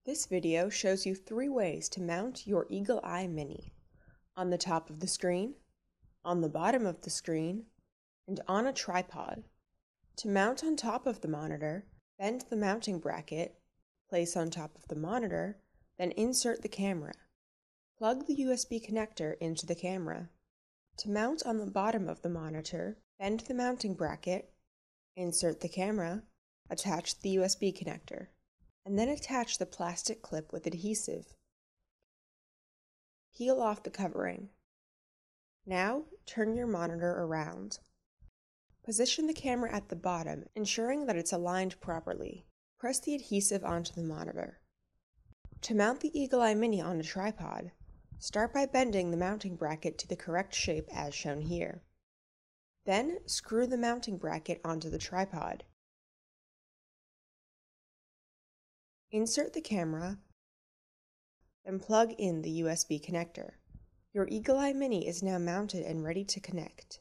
This video shows you 3 ways to mount your Eagle Eye Mini: on the top of the screen, on the bottom of the screen, and on a tripod. To mount on top of the monitor, bend the mounting bracket, place on top of the monitor, then insert the camera. Plug the USB connector into the camera. To mount on the bottom of the monitor, bend the mounting bracket, insert the camera, attach the USB connector, and then attach the plastic clip with adhesive. Peel off the covering. Now, turn your monitor around. Position the camera at the bottom, ensuring that it's aligned properly. Press the adhesive onto the monitor. To mount the Eagle Eye Mini on a tripod, start by bending the mounting bracket to the correct shape as shown here. Then, screw the mounting bracket onto the tripod. Insert the camera, then plug in the USB connector. Your Eagle Eye Mini is now mounted and ready to connect.